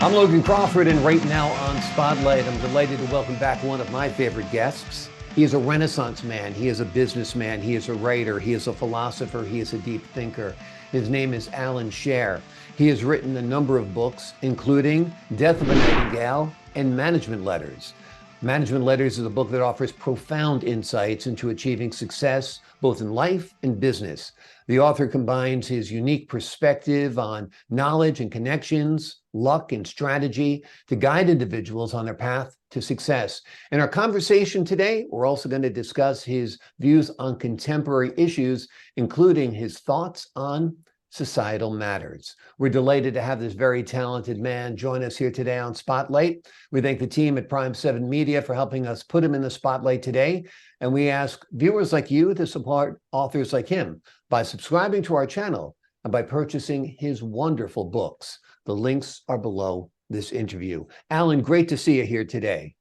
I'm Logan Crawford, and right now on Spotlight, I'm delighted to welcome back one of my favorite guests. He is a Renaissance man. He is a businessman. He is a writer. He is a philosopher. He is a deep thinker. His name is Alan Scher. He has written a number of books, including Death of a Nightingale and Management Letters. Management Letters is a book that offers profound insights into achieving success, both in life and business. The author combines his unique perspective on knowledge and connections, luck and strategy to guide individuals on their path to success. In our conversation today, we're also going to discuss his views on contemporary issues, including his thoughts on societal matters. We're delighted to have this very talented man join us here today on Spotlight. We thank the team at Prime 7 Media for helping us put him in the spotlight today. And we ask viewers like you to support authors like him by subscribing to our channel and by purchasing his wonderful books. The links are below this interview. Alan, great to see you here today.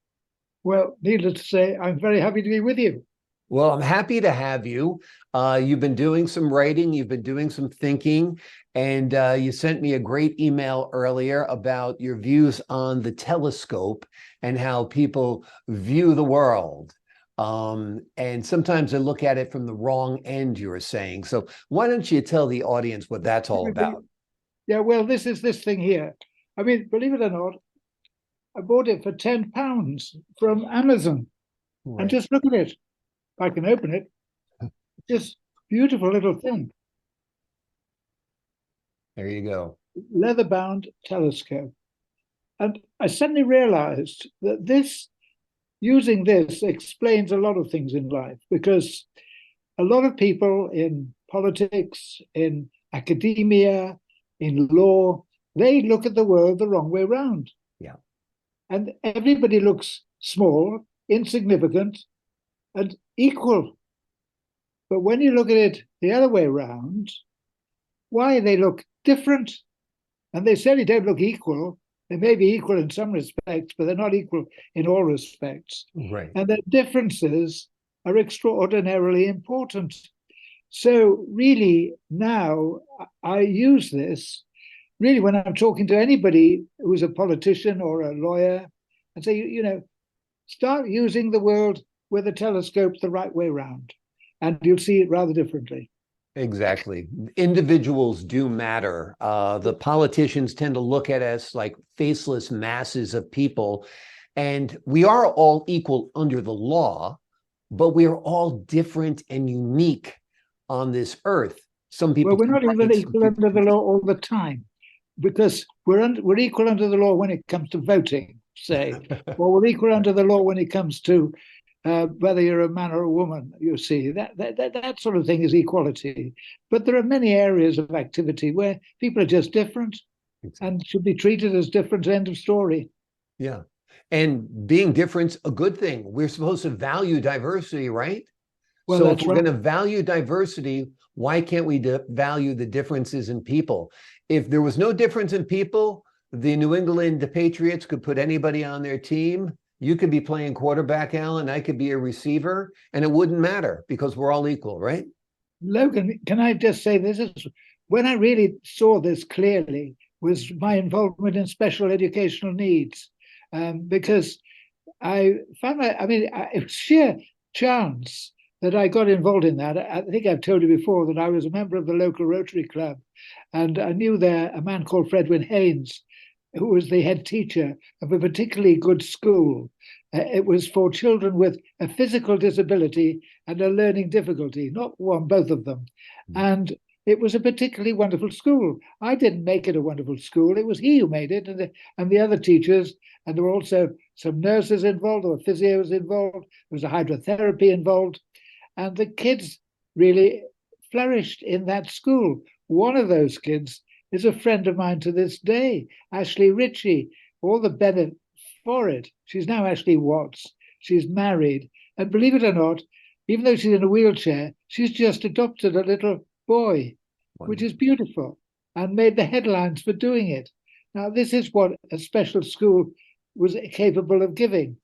Well, needless to say, I'm very happy to be with you. Well, I'm happy to have you. You've been doing some writing, you've been doing some thinking, and you sent me a great email earlier about your views on the telescope and how people view the world. And sometimes they look at it from the wrong end, you were saying. So why don't you tell the audience what that's all about? Yeah, well, this is this thing here. I mean, believe it or not, I bought it for £10 from Amazon. Right. And just look at it. I can open it. Just beautiful little thing. There you go. Leather-bound telescope. And I suddenly realized that using this explains a lot of things in life, because a lot of people in politics, in academia, in law, they look at the world the wrong way around. Yeah. And everybody looks small, insignificant, and equal. But when you look at it the other way around, why they look different. And they certainly don't look equal. They may be equal in some respects, but they're not equal in all respects. Right. And their differences are extraordinarily important. So really now I use this really when I'm talking to anybody who's a politician or a lawyer, and say, start using the world with a telescope the right way around, and you'll see it rather differently. Exactly. Individuals do matter. The politicians tend to look at us like faceless masses of people, and we are all equal under the law, but we are all different and unique on this earth. Some people. Well, we're not even equal under the law all the time, because we're equal under the law when it comes to voting, say, or we're equal under the law when it comes to whether you're a man or a woman. You see, that sort of thing is equality. But there are many areas of activity where people are just different and should be treated as different. End of story. Yeah. And being different's a good thing. We're supposed to value diversity, right? Well, so if we're going to value diversity, why can't we value the differences in people? If there was no difference in people, the New England Patriots could put anybody on their team. You could be playing quarterback, Alan. I could be a receiver, and it wouldn't matter because we're all equal, right? Logan, can I just say this is when I really saw this clearly was my involvement in special educational needs, because I found it was sheer chance that I got involved in that. I think I've told you before that I was a member of the local Rotary Club, and I knew there a man called Fredwin Haynes, who was the head teacher of a particularly good school. It was for children with a physical disability and a learning difficulty, not one, both of them. And it was a particularly wonderful school. I didn't make it a wonderful school. It was he who made it, and the other teachers. And there were also some nurses involved, there were physios involved, there was a hydrotherapy involved. And the kids really flourished in that school. One of those kids is a friend of mine to this day, Ashley Ritchie. All the better for it. She's now Ashley Watts. She's married. And believe it or not, even though she's in a wheelchair, she's just adopted a little boy, which is beautiful, and made the headlines for doing it. Now, this is what a special school was capable of giving.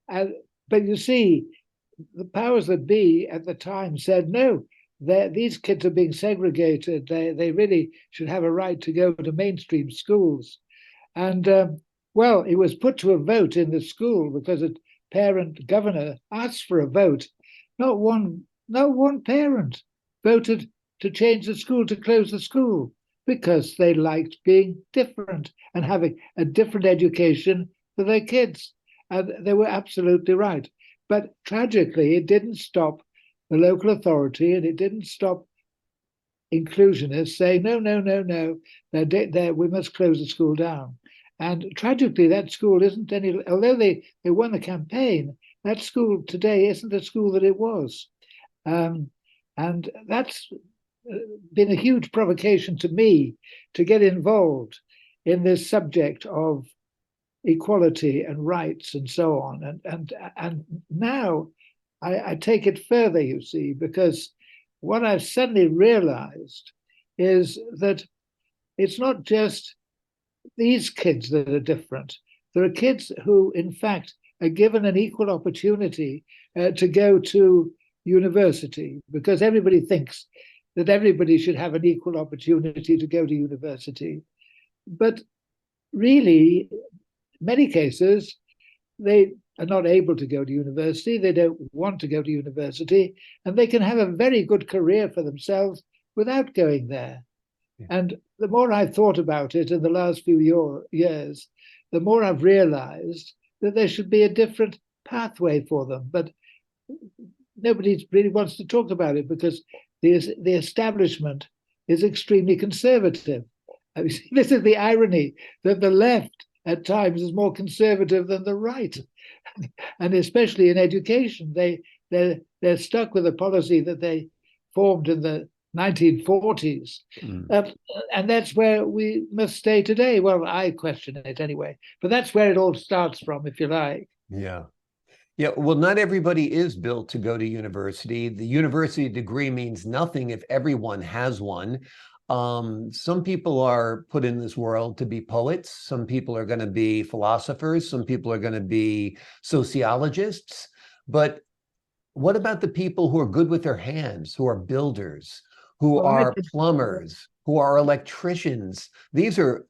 But you see, the powers that be at the time said, no, these kids are being segregated. They really should have a right to go to mainstream schools. And well, it was put to a vote in the school because a parent governor asked for a vote. No one parent voted to change the school, to close the school, because they liked being different and having a different education for their kids. And they were absolutely right. But tragically, it didn't stop the local authority, and it didn't stop inclusionists saying, no, no, no, no, we must close the school down. And tragically, that school isn't any, although they won the campaign, that school today isn't the school that it was. And that's been a huge provocation to me to get involved in this subject of equality and rights and so on. And now I take it further, you see, because what I've suddenly realized is that it's not just these kids that are different. There are kids who, in fact, are given an equal opportunity to go to university, because everybody thinks that everybody should have an equal opportunity to go to university. But really, in many cases, they are not able to go to university. They don't want to go to university, and they can have a very good career for themselves without going there. Yeah. And the more I've thought about it in the last few years, the more I've realized that there should be a different pathway for them. But nobody really wants to talk about it because the establishment is extremely conservative. I mean, this is the irony, that the left at times is more conservative than the right. And especially in education, they're stuck with a policy that they formed in the 1940s. And that's where we must stay today. Well, I question it anyway, but that's where it all starts from, if you like. Yeah. Yeah, well, not everybody is built to go to university. The university degree means nothing if everyone has one. Some people are put in this world to be poets. Some people are going to be philosophers. Some people are going to be sociologists. But what about the people who are good with their hands, who are builders, who are plumbers, who are electricians? These are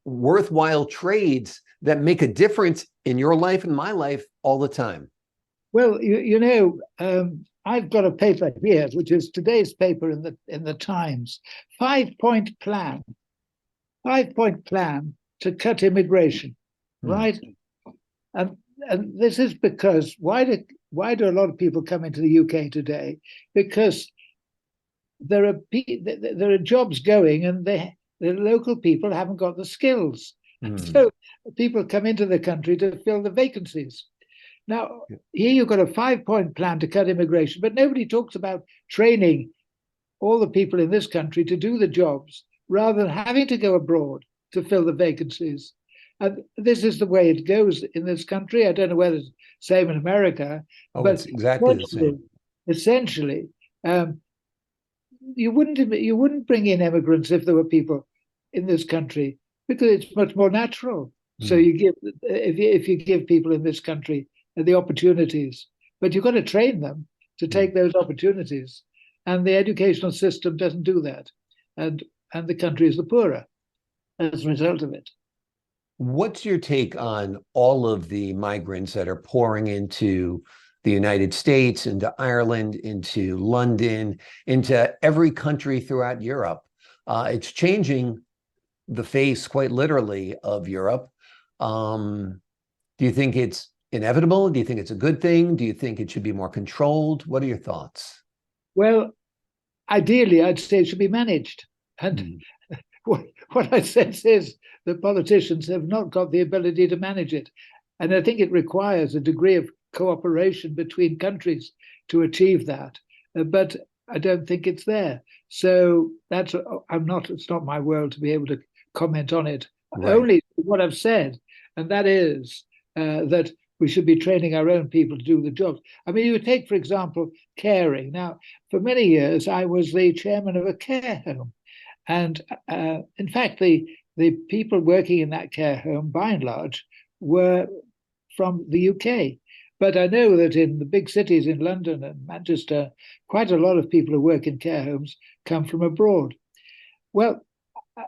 worthwhile trades that make a difference in your life and my life all the time. Well, I've got a paper here, which is today's paper in the Times. 5-point plan. 5-point plan to cut immigration, right? And this is because why do a lot of people come into the UK today? Because there are jobs going, and the local people haven't got the skills. So people come into the country to fill the vacancies. Now, here you've got a 5-point plan to cut immigration, but nobody talks about training all the people in this country to do the jobs rather than having to go abroad to fill the vacancies. And this is the way it goes in this country. I don't know whether it's the same in America, but it's exactly the same. Essentially, you wouldn't bring in immigrants if there were people in this country, because it's much more natural. So you give, if you give people in this country the opportunities, but you've got to train them to take those opportunities, and the educational system doesn't do that, and the country is the poorer as a result of it. What's your take on all of the migrants that are pouring into the United States, into Ireland, into London, into every country throughout Europe? It's changing the face, quite literally, of Europe. Do you think it's inevitable? Do you think it's a good thing? Do you think it should be more controlled? What are your thoughts? Well, ideally, I'd say it should be managed. And what I sense is that politicians have not got the ability to manage it. And I think it requires a degree of cooperation between countries to achieve that. But I don't think it's there. So it's not my world to be able to comment on it. Right. Only what I've said, and that is that we should be training our own people to do the jobs. I mean, you take, for example, caring. Now, for many years, I was the chairman of a care home. And in fact, the people working in that care home, by and large, were from the UK. But I know that in the big cities in London and Manchester, quite a lot of people who work in care homes come from abroad. Well,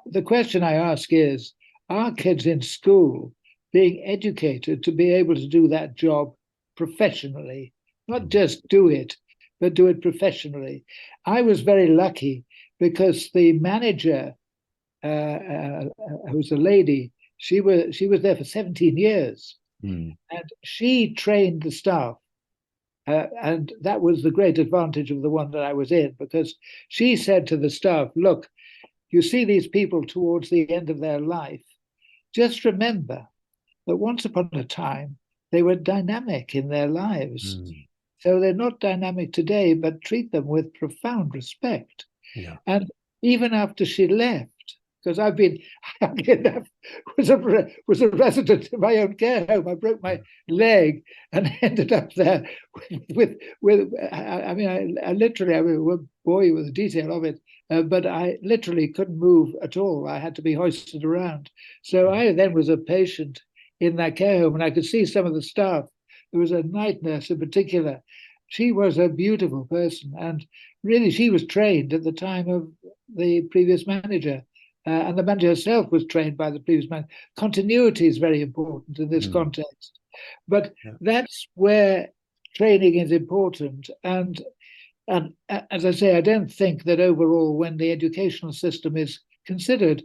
the question I ask is, our kids in school being educated to be able to do that job professionally, not just do it, but do it professionally. I was very lucky because the manager, who was a lady, she was there for 17 years, and she trained the staff. And that was the great advantage of the one that I was in, because she said to the staff, look, you see these people towards the end of their life, just remember that once upon a time, they were dynamic in their lives. So they're not dynamic today, but treat them with profound respect. Yeah. And even after she left, because I've been, was a resident in my own care home. I broke my leg and ended up there with I mean, I literally, I won't bore you with the detail of it, but I literally couldn't move at all. I had to be hoisted around. So I then was a patient in that care home, and I could see some of the staff. There was a night nurse in particular. She was a beautiful person, and really she was trained at the time of the previous manager. And the manager herself was trained by the previous man. Continuity is very important in this context. But that's where training is important. And as I say, I don't think that overall, when the educational system is considered,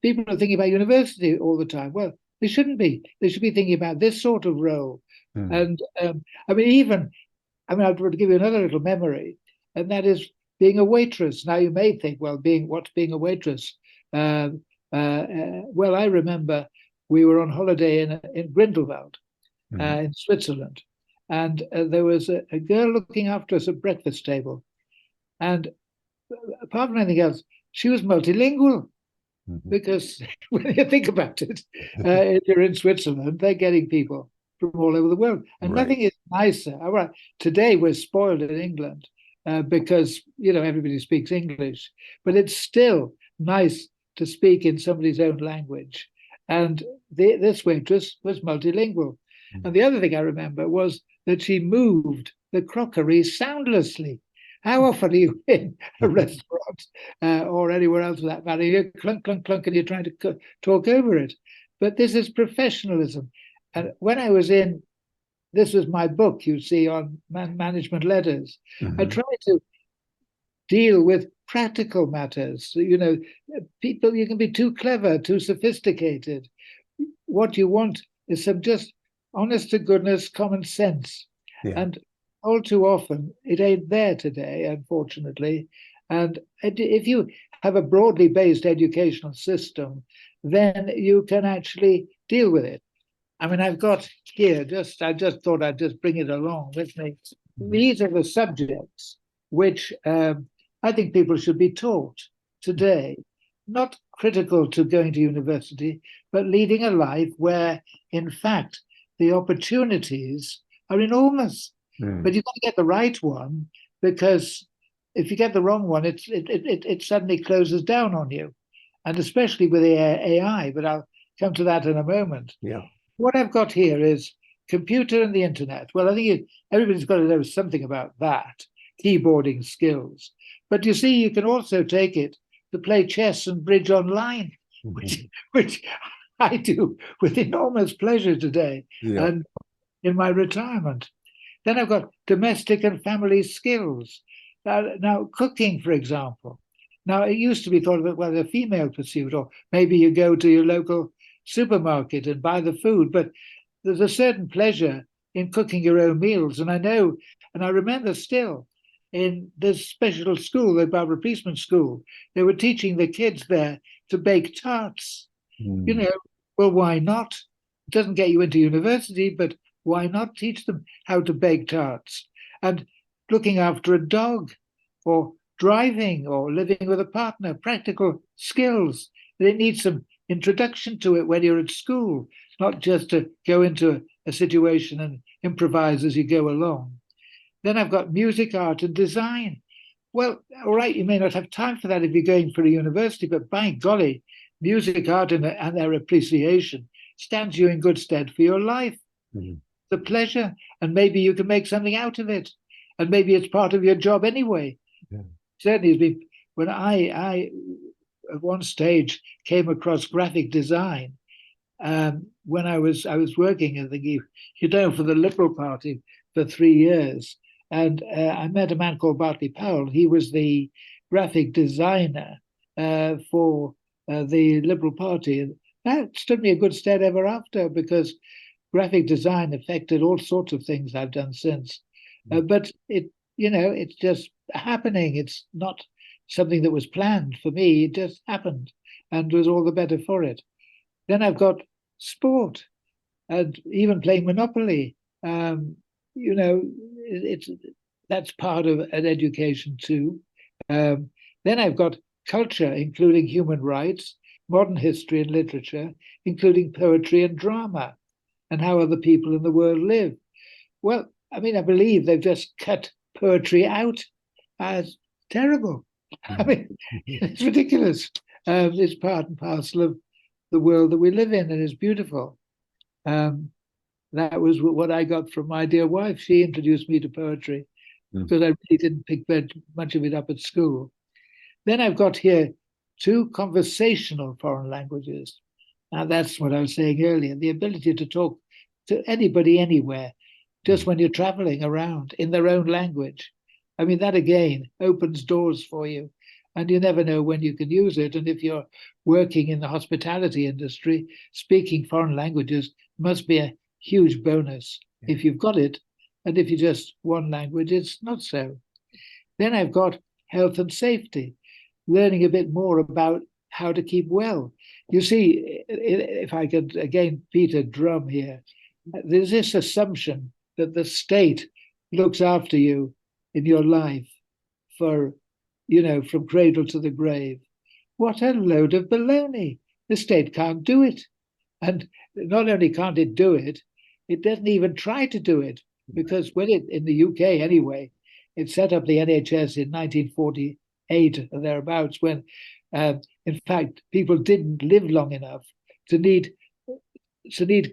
people are thinking about university all the time. Well, they shouldn't be. They should be thinking about this sort of role. And I mean, I'll give you another little memory, and that is being a waitress. Now, you may think, well, what's being a waitress? Well, I remember we were on holiday in Grindelwald, in Switzerland, and there was a girl looking after us at breakfast table. And apart from anything else, she was multilingual. Because when you think about it, if you're in Switzerland, they're getting people from all over the world. And nothing is nicer. All right, today we're spoiled in England because, everybody speaks English. But it's still nice to speak in somebody's own language. And this waitress was multilingual. And the other thing I remember was that she moved the crockery soundlessly. How often are you in a restaurant or anywhere else for that matter? You hear clunk, clunk, clunk, and you're trying to talk over it. But this is professionalism. And when I was this was my book, you see, on management letters. I tried to deal with practical matters. People, you can be too clever, too sophisticated. What you want is some just honest to goodness common sense. And all too often, it ain't there today, unfortunately. And if you have a broadly based educational system, then you can actually deal with it. I mean, I've got here, I just thought I'd just bring it along with me. These are the subjects which I think people should be taught today, not critical to going to university, but leading a life where, in fact, the opportunities are enormous. But you've got to get the right one, because if you get the wrong one, it suddenly closes down on you, and especially with AI. But I'll come to that in a moment. What I've got here is computer and the internet. Well, I think everybody's got to know something about that, keyboarding skills. But you see, you can also take it to play chess and bridge online, which I do with enormous pleasure today and in my retirement. Then I've got domestic and family skills. Now, cooking, for example. Now, it used to be thought of it, well, a female pursuit, or maybe you go to your local supermarket and buy the food. But there's a certain pleasure in cooking your own meals. And I know, and I remember still, in this special school, the Barbara Priestman School, they were teaching the kids there to bake tarts. Well, why not? It doesn't get you into university, but why not teach them how to bake tarts? And looking after a dog, or driving, or living with a partner, practical skills. They need some introduction to it when you're at school, not just to go into a situation and improvise as you go along. Then I've got music, art, and design. Well, all right, you may not have time for that if you're going for a university, but by golly, music, art, and their appreciation stands you in good stead for your life. The pleasure, and maybe you can make something out of it, and maybe it's part of your job anyway. Certainly, when I at one stage came across graphic design when I was working at for the Liberal Party for 3 years, and I met a man called Bartley Powell. He was the graphic designer for the Liberal Party, and that stood me a good stead ever after, because graphic design affected all sorts of things I've done since. But it's just happening. It's not something that was planned for me. It just happened, and was all the better for it. Then I've got sport, and even playing Monopoly. It's that's part of an education too. Then I've got culture, including human rights, modern history and literature, including poetry and drama, and how other people in the world live. Well, I mean, I believe they've just cut poetry out. As terrible. I mean, it's ridiculous. It's part and parcel of the world that we live in, and it's beautiful. That was what I got from my dear wife. She introduced me to poetry because I really didn't pick much of it up at school. Then I've got here 2 conversational foreign languages. Now, that's what I was saying earlier, the ability to talk to anybody, anywhere, just when you're traveling around in their own language. I mean, that again opens doors for you, and you never know when you can use it. And if you're working in the hospitality industry, speaking foreign languages must be a huge bonus if you've got it. And if you just one language, it's not so. Then I've got health and safety, learning a bit more about how to keep well. You see, if I could again beat a drum here, there's this assumption that the state looks after you in your life for, from cradle to the grave. What a load of baloney. The state can't do it. And not only can't it do it, it doesn't even try to do it, because when in the UK anyway, it set up the NHS in 1948 or thereabouts, when in fact people didn't live long enough to need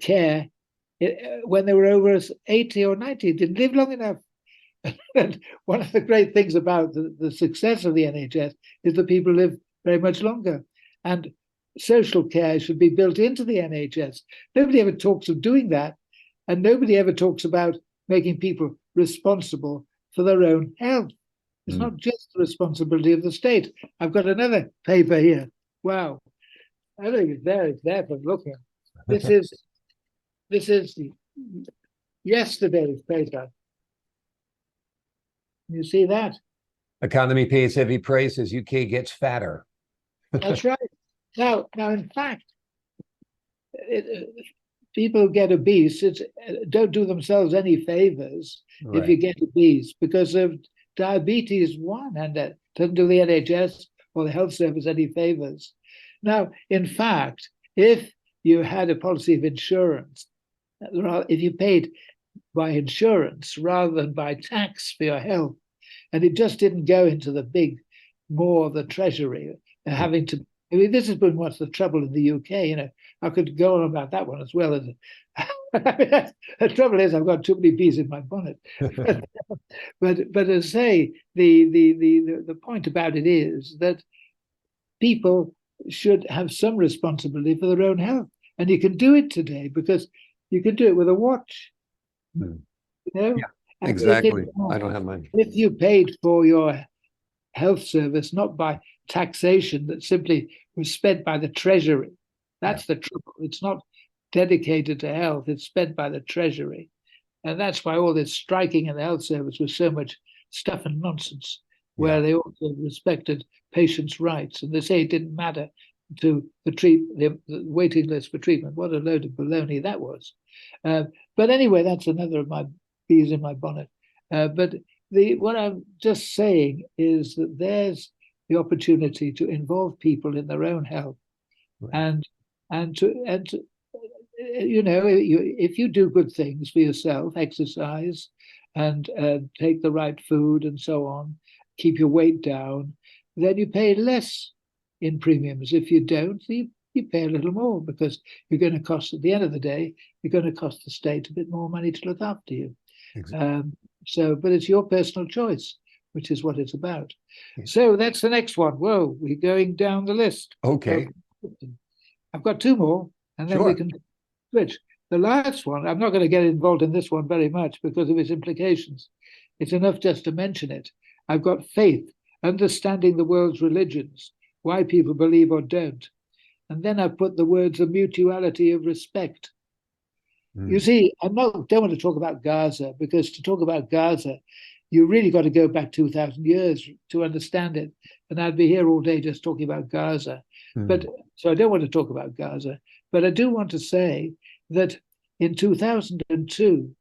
care when they were over 80 or 90, didn't live long enough. And one of the great things about the success of the NHS is that people live very much longer. And social care should be built into the NHS. Nobody ever talks of doing that. And nobody ever talks about making people responsible for their own health. It's not just the responsibility of the state. I've got another paper here. Wow. I think it's there for looking. This is yesterday's paper. You see that? Economy pays heavy price as UK gets fatter. That's right. Now, in fact, people get obese. Don't do themselves any favors if you get obese, because of diabetes, one, and that doesn't do the NHS or the health service any favors. Now, in fact, if you had a policy of insurance, if you paid by insurance rather than by tax for your health, and it just didn't go into the big more of the treasury, having to. I mean, this has been what's the trouble in the UK. I could go on about that one as well. As the trouble is, I've got too many bees in my bonnet. but as I say, the point about it is that people should have some responsibility for their own health, and you can do it today because you can do it with a watch. Yeah, exactly. I don't have mine. If you paid for your health service not by taxation that simply was spent by the treasury, that's the trouble. It's not dedicated to health, it's spent by the treasury. And that's why all this striking in the health service was so much stuff and nonsense, where they also respected patients' rights. And they say it didn't matter to the waiting list for treatment. What a load of baloney that was. But anyway, that's another of my bees in my bonnet. But what I'm just saying is that there's the opportunity to involve people in their own health, and to if you do good things for yourself, exercise and take the right food and so on, keep your weight down, then you pay less in premiums. If you don't, you pay a little more, because you're going to cost, at the end of the day, you're going to cost the state a bit more money to look after you. Exactly. But it's your personal choice which is what it's about. Yeah. So that's the next one. Whoa, we're going down the list. Okay. I've got two more, and then we Sure. can switch. The last one, I'm not going to get involved in this one very much because of its implications. It's enough just to mention it. I've got faith, understanding the world's religions, why people believe or don't. And then I've put the words a mutuality of respect. You see, don't want to talk about Gaza because to talk about Gaza, you really got to go back 2,000 years to understand it. And I'd be here all day just talking about Gaza. But so I don't want to talk about Gaza. But I do want to say that in 2002,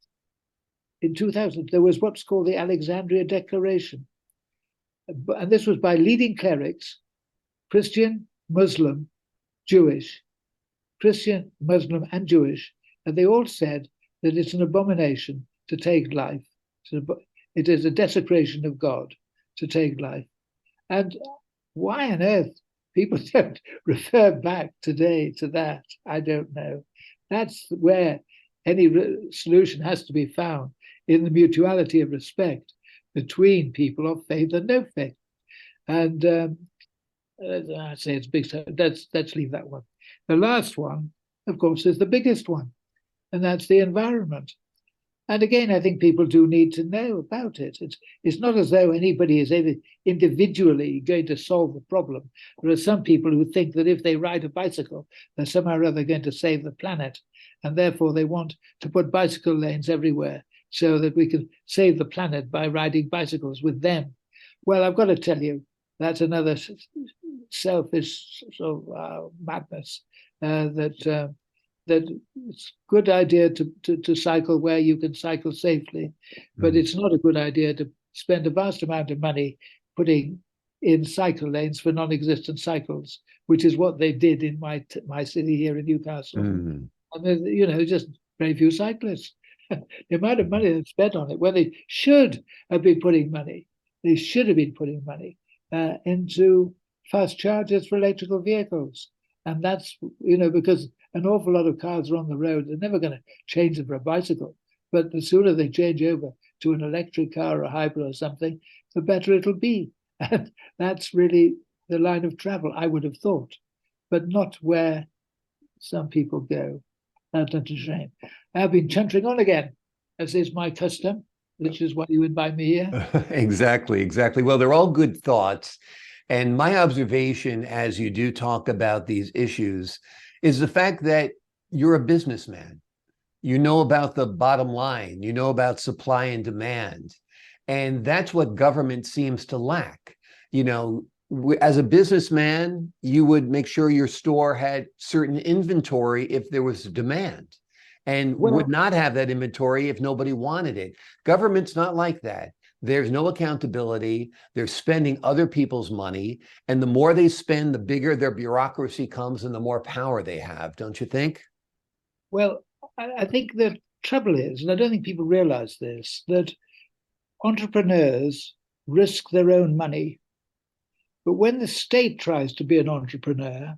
there was what's called the Alexandria Declaration. And this was by leading clerics, Christian, Muslim, Jewish, Christian, Muslim, and Jewish. And they all said that it's an abomination to take life. It is a desecration of God to take life. And why on earth people don't refer back today to that, I don't know. That's where any solution has to be found, in the mutuality of respect between people of faith and no faith. And I say it's big, so let's leave that one. The last one, of course, is the biggest one, and that's the environment. And again, I think people do need to know about it. It's not as though anybody is ever individually going to solve the problem. There are some people who think that if they ride a bicycle, they're somehow or other going to save the planet. And therefore, they want to put bicycle lanes everywhere so that we can save the planet by riding bicycles with them. Well, I've got to tell you, that's another selfish sort of madness that it's a good idea to cycle where you can cycle safely, but it's not a good idea to spend a vast amount of money putting in cycle lanes for non-existent cycles, which is what they did in my city here in Newcastle. And there's, just very few cyclists. The amount of money that's spent on it, when they should have been putting money, into fast chargers for electrical vehicles. And that's, because an awful lot of cars are on the road. They're never going to change them for a bicycle. But the sooner they change over to an electric car or a hybrid or something, the better it'll be. And that's really the line of travel, I would have thought, but not where some people go. That's a shame. I've been chuntering on again, as is my custom, which is why you invite me here. Exactly. Well, they're all good thoughts. And my observation as you do talk about these issues is the fact that you're a businessman. You know about the bottom line, you know about supply and demand. And that's what government seems to lack. As a businessman, you would make sure your store had certain inventory if there was demand, and would not have that inventory if nobody wanted it. Government's not like that. There's no accountability. They're spending other people's money. And the more they spend, the bigger their bureaucracy comes and the more power they have, don't you think? Well, I think the trouble is, and I don't think people realize this, that entrepreneurs risk their own money. But when the state tries to be an entrepreneur,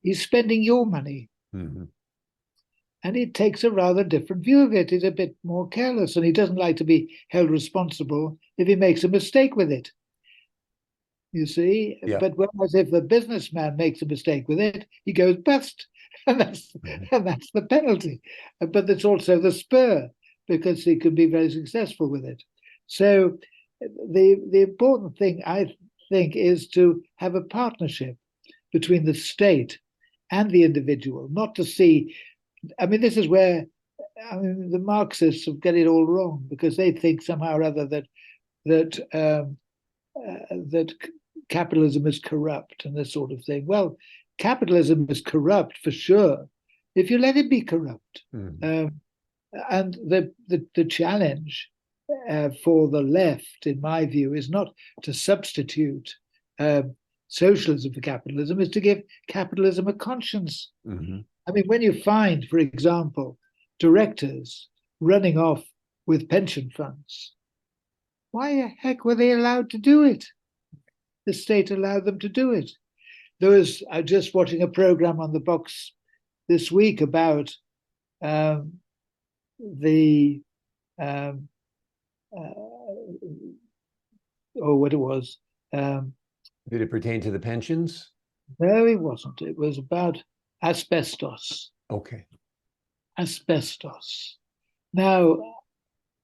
he's spending your money. And he takes a rather different view of it. He's a bit more careless, and he doesn't like to be held responsible if he makes a mistake with it. You see? Yeah. But whereas if the businessman makes a mistake with it, he goes bust. And that's the penalty. But it's also the spur, because he can be very successful with it. So the important thing, I think, is to have a partnership between the state and the individual, not to see. This is where the Marxists have got it all wrong, because they think somehow or other that capitalism is corrupt and this sort of thing. Well, capitalism is corrupt for sure if you let it be corrupt. And the challenge for the left, in my view, is not to substitute socialism for capitalism, is to give capitalism a conscience. When you find, for example, directors running off with pension funds, why the heck were they allowed to do it? The state allowed them to do it. I was just watching a program on the box this week about what it was. Did it pertain to the pensions? No, it wasn't. It was about asbestos. Okay. Asbestos. Now,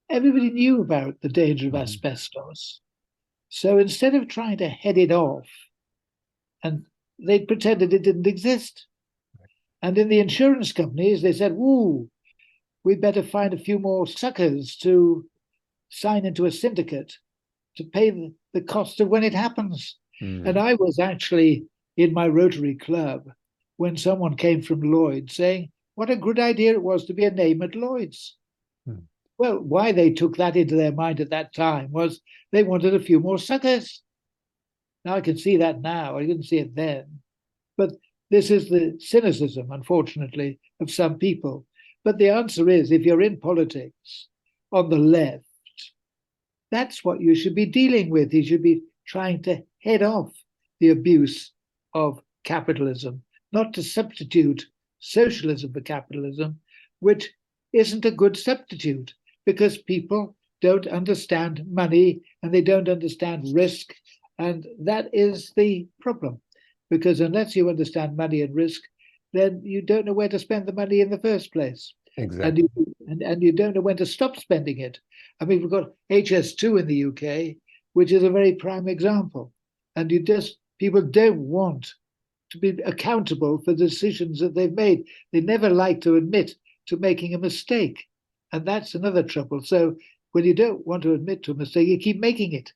everybody knew about the danger of asbestos. So instead of trying to head it off, and they pretended it didn't exist. And in the insurance companies, they said, ooh, we better find a few more suckers to sign into a syndicate to pay the cost of when it happens. And I was actually in my Rotary Club when someone came from Lloyd's saying, what a good idea it was to be a name at Lloyd's. Well, why they took that into their mind at that time was they wanted a few more suckers. Now I can see that now. I didn't see it then. But this is the cynicism, unfortunately, of some people. But the answer is, if you're in politics on the left, that's what you should be dealing with. You should be trying to head off the abuse of capitalism, not to substitute socialism for capitalism, which isn't a good substitute because people don't understand money and they don't understand risk. And that is the problem, because unless you understand money and risk, then you don't know where to spend the money in the first place. Exactly. And you don't know when to stop spending it. I mean, we've got HS2 in the UK, which is a very prime example. And people don't want to be accountable for the decisions that they've made. They never like to admit to making a mistake. And that's another trouble. So when you don't want to admit to a mistake, you keep making it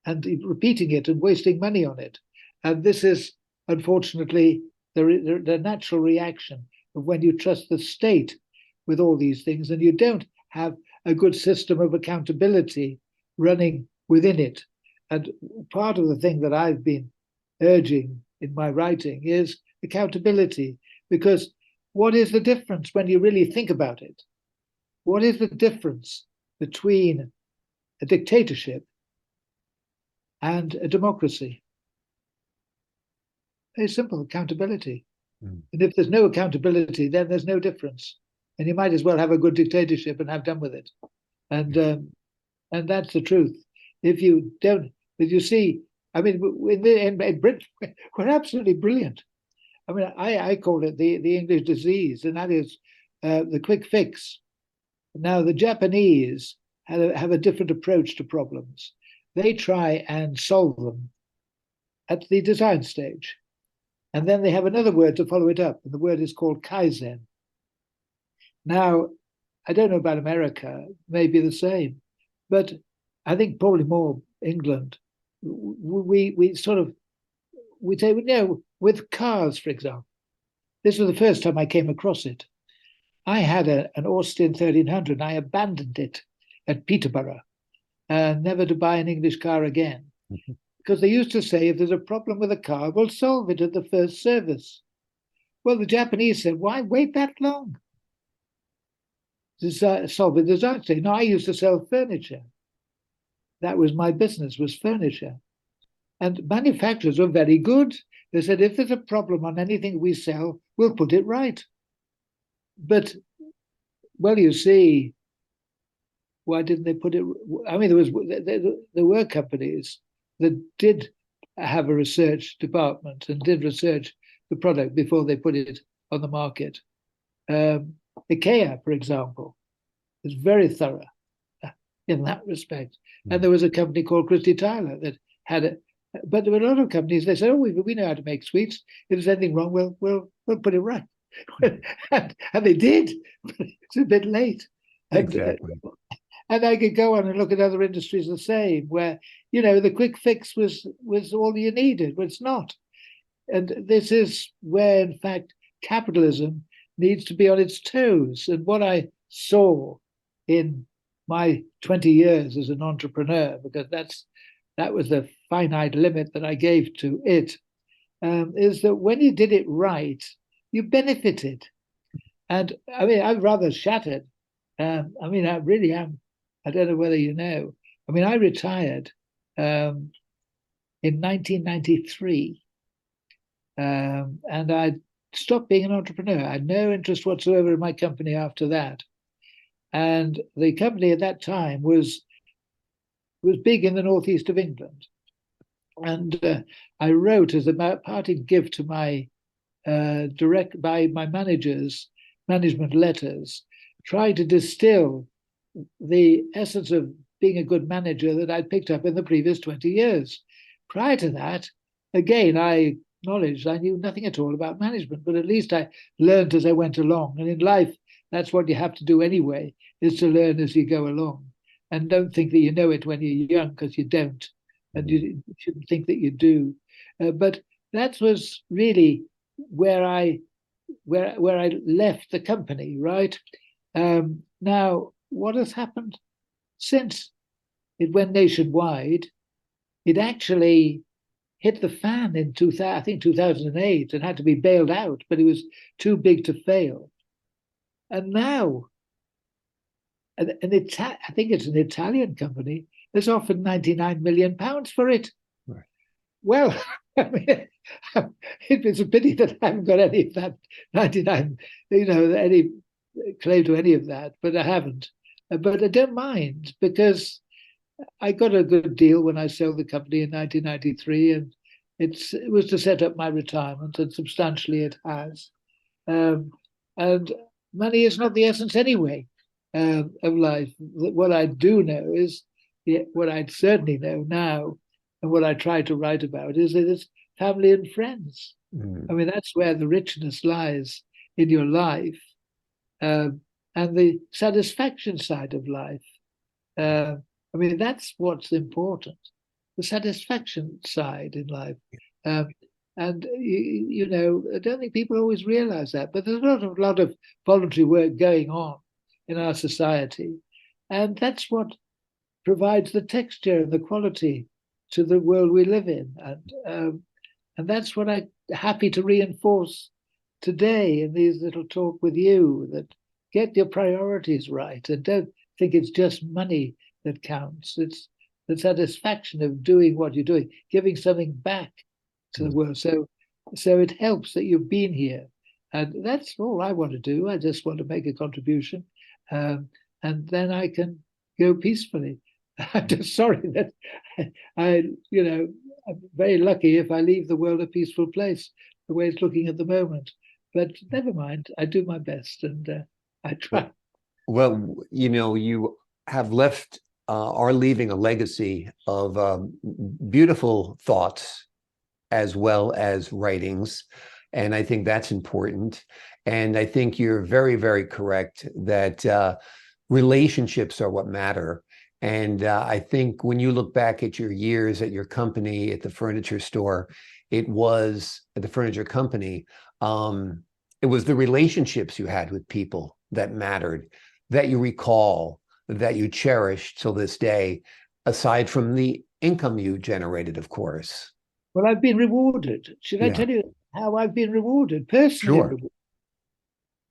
and repeating it and wasting money on it. And this is, unfortunately, the natural reaction of when you trust the state with all these things and you don't have a good system of accountability running within it. And part of the thing that I've been urging in my writing is accountability, because what is the difference when you really think about it? What is the difference between a dictatorship and a democracy? Very simple, accountability. And if there's no accountability, then there's no difference. And you might as well have a good dictatorship and have done with it. And that's the truth. If you don't, if you see, I mean, in Britain, we're absolutely brilliant. I mean, I call it the English disease, and that is the quick fix. Now, the Japanese have a different approach to problems. They try and solve them at the design stage. And then they have another word to follow it up, and the word is called Kaizen. Now, I don't know about America, maybe the same, but I think probably more England. We say, you know, with cars, for example, this was the first time I came across it. I had an Austin 1300, and I abandoned it at Peterborough, never to buy an English car again. Because they used to say, if there's a problem with a car, we'll solve it at the first service. Well, the Japanese said, why wait that long? Solve it design stage. No, I used to sell furniture. That was my business, was furniture. And manufacturers were very good. They said, if there's a problem on anything we sell, we'll put it right. But, well, you see, why didn't they put it? I mean, there were companies that did have a research department and did research the product before they put it on the market. IKEA, for example, is very thorough in that respect. And there was a company called Christie Tyler that had it. But there were a lot of companies, they said, oh, we know how to make sweets. If there's anything wrong, we'll put it right. and they did, but it's a bit late. Exactly. And I could go on and look at other industries the same, where, you know, the quick fix was all you needed, but it's not. And this is where, in fact, capitalism needs to be on its toes. And what I saw in my 20 years as an entrepreneur, because that was the finite limit that I gave to it, is that when you did it right, you benefited. And I mean, I'm rather shattered. I mean, I really am. I don't know whether you know. I mean, I retired in 1993, and I stopped being an entrepreneur. I had no interest whatsoever in my company after that. And the company at that time was was big in the northeast of England. And I wrote as a parting gift to my my managers, management letters, trying to distill the essence of being a good manager that I'd picked up in the previous 20 years. Prior to that, again, I acknowledged I knew nothing at all about management, but at least I learned as I went along. And in life, that's what you have to do anyway, is to learn as you go along. And don't think that you know it when you're young, because you don't. And you shouldn't think that you do. But that was really where I left the company, right? Now, what has happened since it went nationwide? It actually hit the fan in 2008 and had to be bailed out, but it was too big to fail. And now, I think it's an Italian company, has offered £99 million for it. Right. Well, I mean, it's a pity that I haven't got any of that 99, any claim to any of that, but I haven't. But I don't mind, because I got a good deal when I sold the company in 1993, and it was to set up my retirement, and substantially it has. And money is not the essence anyway of life. What I do know is, what I certainly know now, and what I try to write about, is that it's family and friends. I mean, that's where the richness lies in your life, and the satisfaction side of life. I mean, that's what's important, the satisfaction side in life. And I don't think people always realize that, but there's a lot of voluntary work going on in our society, and that's what provides the texture and the quality to the world we live in, and that's what I'm happy to reinforce today in these little talk with you. That get your priorities right, and don't think it's just money that counts. It's the satisfaction of doing what you're doing, giving something back to the world. So it helps that you've been here, and that's all I want to do. I just want to make a contribution, and then I can go peacefully. I'm just sorry that I'm very lucky if I leave the world a peaceful place, the way it's looking at the moment. But never mind, I do my best, and I try. Well, you have left are leaving a legacy of beautiful thoughts as well as writings. And I think that's important. And I think you're very, very correct that relationships are what matter. And I think when you look back at your years at your company, at the furniture store, it was at the furniture company, it was the relationships you had with people that mattered, that you recall, that you cherish till this day, aside from the income you generated, of course. Well, I've been rewarded. Should I tell you how I've been rewarded? Personally, sure.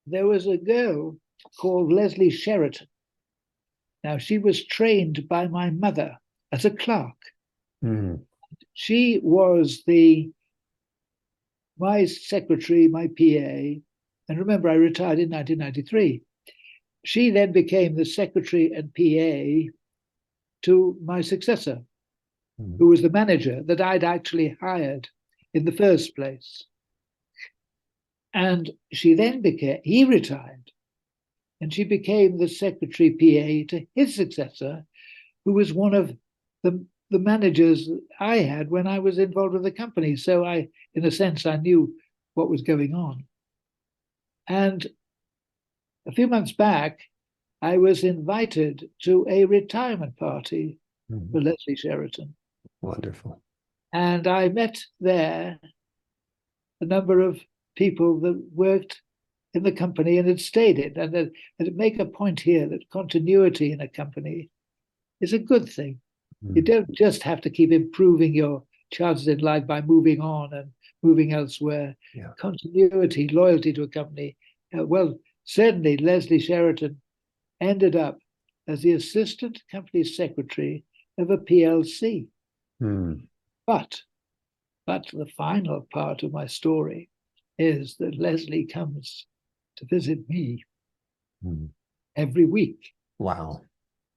There was a girl called Leslie Sheraton. Now, she was trained by my mother as a clerk. She was my secretary, my PA. And remember, I retired in 1993. She then became the secretary and PA to my successor, who was the manager that I'd actually hired in the first place. And he retired, and she became the secretary PA to his successor, who was one of the managers I had when I was involved with the company. So in a sense, I knew what was going on. And a few months back, I was invited to a retirement party for Leslie Sheraton. Wonderful. And I met there a number of people that worked in the company and had stayed in. And I'd make a point here that continuity in a company is a good thing. You don't just have to keep improving your chances in life by moving on and moving elsewhere. Continuity, loyalty to a company. Well, certainly Leslie Sheraton ended up as the assistant company secretary of a PLC. But the final part of my story is that Leslie comes to visit me every week. Wow.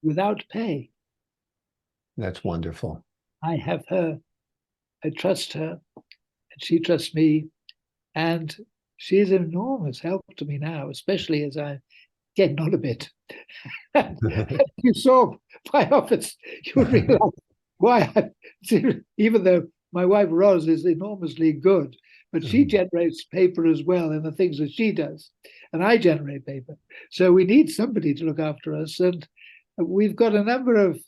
Without pay. That's wonderful. I have her, I trust her, and she trusts me. And she's an enormous help to me now, especially as I'm getting on a bit. You saw my office, you realize why even though my wife Ros is enormously good, but she generates paper as well in the things that she does, and I generate paper. So we need somebody to look after us, and we've got a number of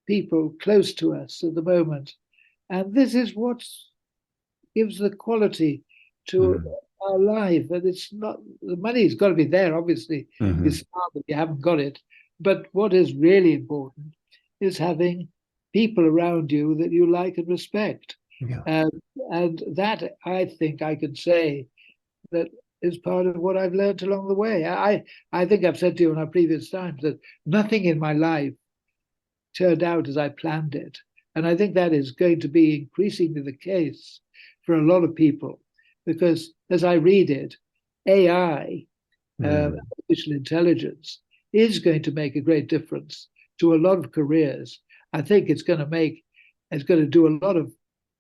people close to us at the moment, and this is what gives the quality to our life. And it's not, the money's got to be there, obviously. It's hard that you haven't got it. But what is really important is having people around you that you like and respect. Yeah. And that, I think I can say, that is part of what I've learned along the way. I think I've said to you in our previous times that nothing in my life turned out as I planned it. And I think that is going to be increasingly the case for a lot of people, because as I read it, AI, artificial intelligence, is going to make a great difference to a lot of careers. I think it's going to do a lot of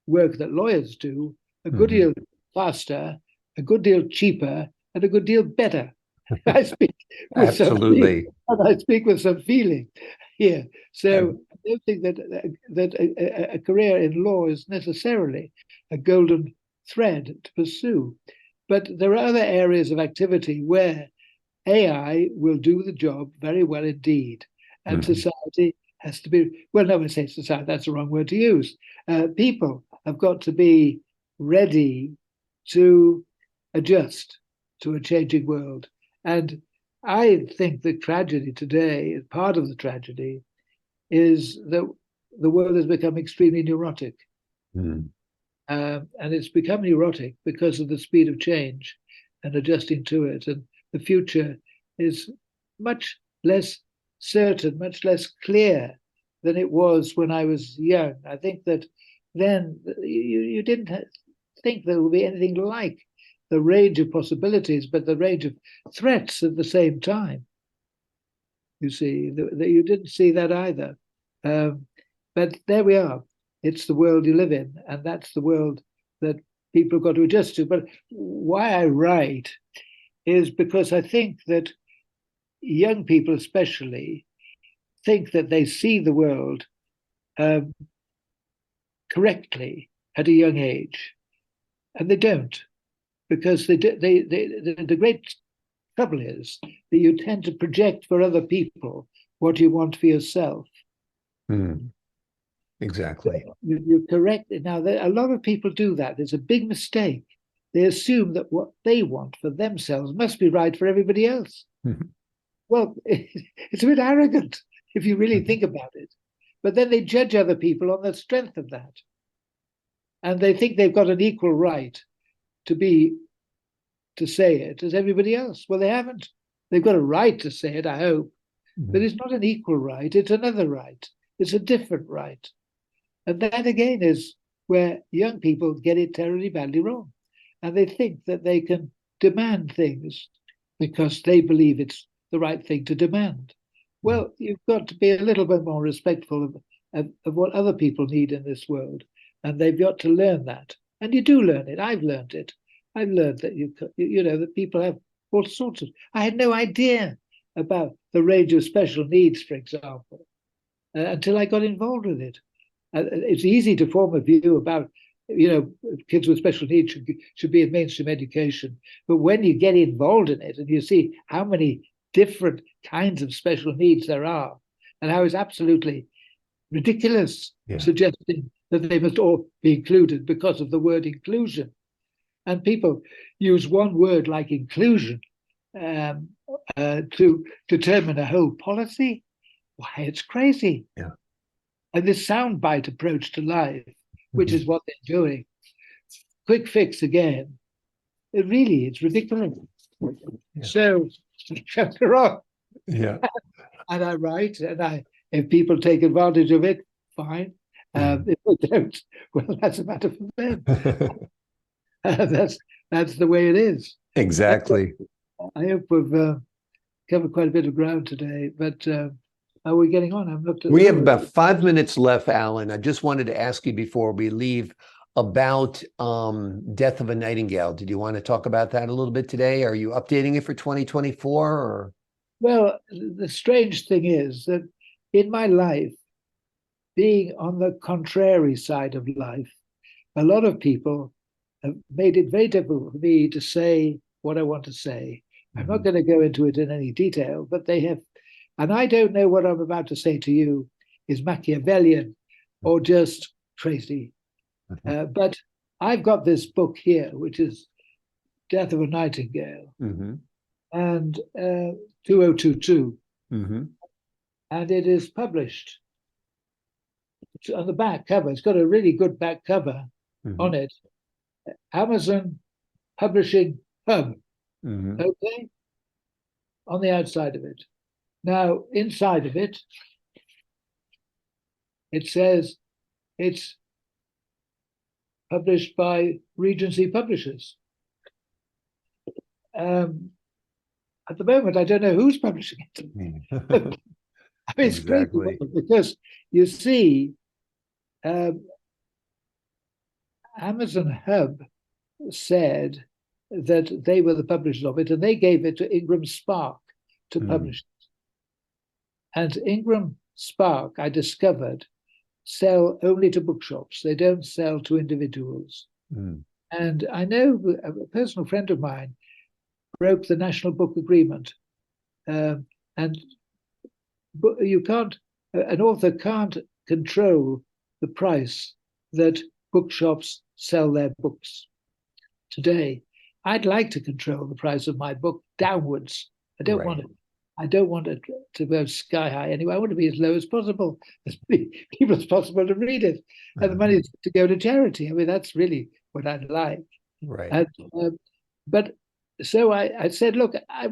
work that lawyers do, a good deal faster, a good deal cheaper, and a good deal better. I speak with Absolutely. I speak with some feeling here. So I don't think that a career in law is necessarily a golden thread to pursue. But there are other areas of activity where AI will do the job very well indeed. And society has to be, well, no, I say society, that's the wrong word to use. People have got to be ready to adjust to a changing world. And I think the tragedy today, part of the tragedy, is that the world has become extremely neurotic. And it's become neurotic because of the speed of change and adjusting to it. And the future is much less certain, much less clear than it was when I was young. I think that then you didn't think there would be anything like the range of possibilities, but the range of threats at the same time. You see, you didn't see that either. But there we are. It's the world you live in, and that's the world that people have got to adjust to. But why I write is because I think that young people especially think that they see the world correctly at a young age, and they don't, because the great trouble is that you tend to project for other people what you want for yourself. Exactly. You correct it. Now, a lot of people do that. There's a big mistake. They assume that what they want for themselves must be right for everybody else. Well, it's a bit arrogant if you really think about it. But then they judge other people on the strength of that. And they think they've got an equal right to say it as everybody else. Well, they haven't. They've got a right to say it, I hope. But it's not an equal right. It's another right. It's a different right. And that, again, is where young people get it terribly badly wrong. And they think that they can demand things because they believe it's the right thing to demand. Well, you've got to be a little bit more respectful of what other people need in this world. And they've got to learn that. And you do learn it. I've learned it. I've learned that, that people have all sorts of... I had no idea about the range of special needs, for example, until I got involved with it. It's easy to form a view about, kids with special needs should be in mainstream education. But when you get involved in it and you see how many different kinds of special needs there are, and how it's absolutely ridiculous suggesting that they must all be included because of the word inclusion. And people use one word like inclusion to determine a whole policy. Why, it's crazy. Yeah. And this soundbite approach to life, which is what they're doing, quick fix again, it's ridiculous. Yeah. So they're wrong. Yeah. And I write, and if people take advantage of it, fine. If they don't, well, that's a matter for them. That's the way it is. Exactly. I hope we've covered quite a bit of ground today, but How are we getting on? I've looked at We have about 5 minutes left, Alan. I just wanted to ask you before we leave about Death of a Nightingale. Did you want to talk about that a little bit today? Are you updating it for 2024 or? Well, the strange thing is that in my life, being on the contrary side of life, a lot of people have made it very difficult for me to say what I want to say. I'm not going to go into it in any detail, but they have, and I don't know what I'm about to say to you is Machiavellian or just crazy. But I've got this book here, which is Death of a Nightingale, and 2022, and it is published. It's on the back cover. It's got a really good back cover on it. Amazon Publishing Hub. Okay, on the outside of it. Now, inside of it, it says it's published by Regency Publishers. At the moment, I don't know who's publishing it. I mean, it's Exactly. crazy because you see, Amazon Hub said that they were the publishers of it, and they gave it to Ingram Spark to publish it. And Ingram Spark, I discovered, sell only to bookshops. They don't sell to individuals. And I know a personal friend of mine broke the National Book Agreement. And you can't, an author can't control the price that bookshops sell their books today. I'd like to control the price of my book downwards. I don't want it to go sky high anyway. I want to be as low as possible, as many people as possible to read it, and the money to go to charity. I mean, that's really what I'd like. Right. And, but so I said, look, I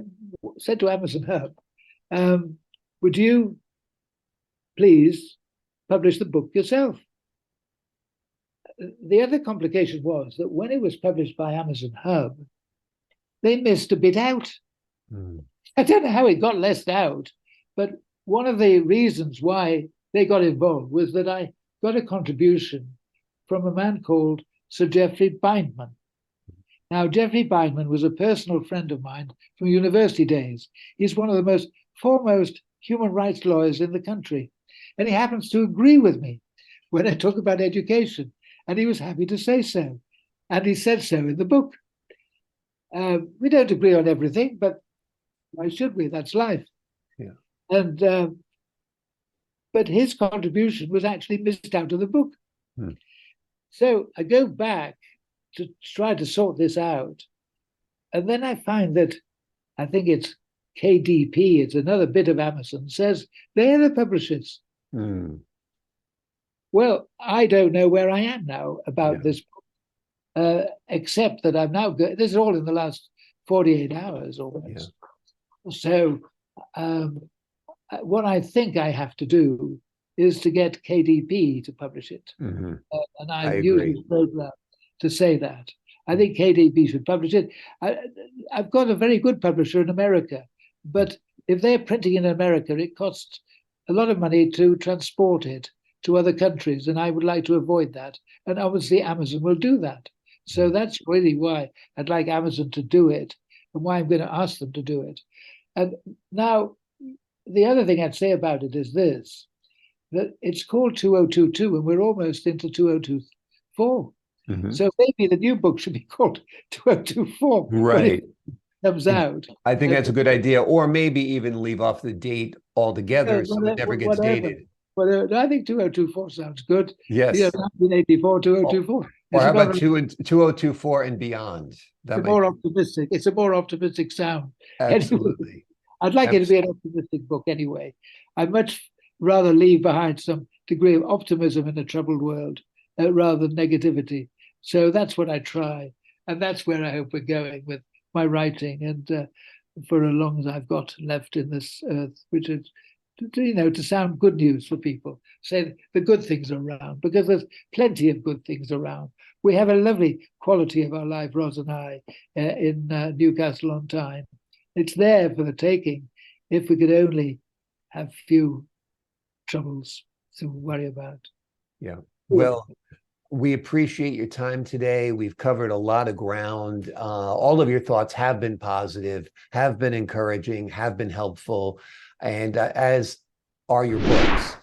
said to Amazon Hub, would you please publish the book yourself? The other complication was that when it was published by Amazon Hub, they missed a bit out. I don't know how it got left out, but one of the reasons why they got involved was that I got a contribution from a man called Sir Geoffrey Bindman. Now, Geoffrey Bindman was a personal friend of mine from university days. He's one of the most foremost human rights lawyers in the country. And he happens to agree with me when I talk about education. And he was happy to say so. And he said so in the book. We don't agree on everything, but why should we? That's life. Yeah. And but his contribution was actually missed out of the book. So I go back to try to sort this out. And then I find that I think it's KDP, it's another bit of Amazon, says they're the publishers. Well, I don't know where I am now about this book, except that I'm now this is all in the last 48 hours almost. So what I think I have to do is to get KDP to publish it. And I've used this program to say that. I think KDP should publish it. I've got a very good publisher in America, but if they're printing in America, it costs a lot of money to transport it to other countries, and I would like to avoid that. And obviously Amazon will do that. So that's really why I'd like Amazon to do it and why I'm going to ask them to do it. And now, the other thing I'd say about it is this, that it's called 2022 and we're almost into 2024. So maybe the new book should be called 2024 when it comes out. I think that's a good idea. Or maybe even leave off the date altogether so it never gets dated. Well, I think 2024 sounds good. Yes. 1984, 2024. Or how about 2024 and beyond? It's more optimistic. It's a more optimistic sound. Absolutely. Anyway, I'd like it to be an optimistic book anyway. I'd much rather leave behind some degree of optimism in a troubled world rather than negativity. So that's what I try. And that's where I hope we're going with my writing. And for as long as I've got left in this earth, which is, to sound good news for people, say the good things are around, because there's plenty of good things around. We have a lovely quality of our life, Ros and I, in Newcastle on Tyne. It's there for the taking if we could only have few troubles to worry about. Yeah. Well, we appreciate your time today. We've covered a lot of ground. All of your thoughts have been positive, have been encouraging, have been helpful, and as are your books,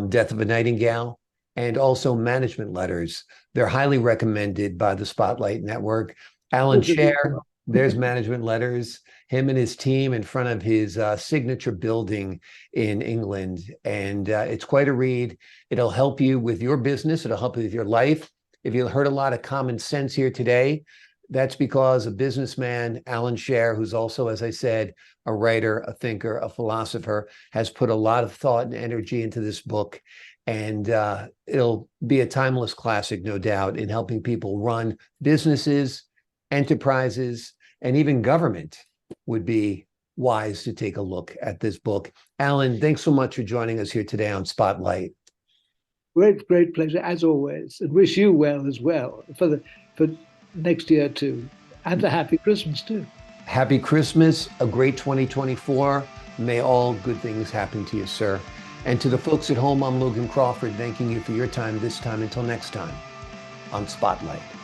Death of a Nightingale, and also Management Letters. They're highly recommended by the Spotlight Network. Alan Scher, there's Management Letters, him and his team in front of his signature building in England. And it's quite a read. It'll help you with your business. It'll help you with your life. If you heard a lot of common sense here today, that's because a businessman, Alan Scher, who's also, as I said, a writer, a thinker, a philosopher, has put a lot of thought and energy into this book. And it'll be a timeless classic, no doubt, in helping people run businesses, enterprises, and even government would be wise to take a look at this book. Alan, thanks so much for joining us here today on Spotlight. Great pleasure, as always, and wish you well as well for next year too, and a happy Christmas too. Happy Christmas, a great 2024. May all good things happen to you, sir. And to the folks at home, I'm Logan Crawford, thanking you for your time this time. Until next time on Spotlight.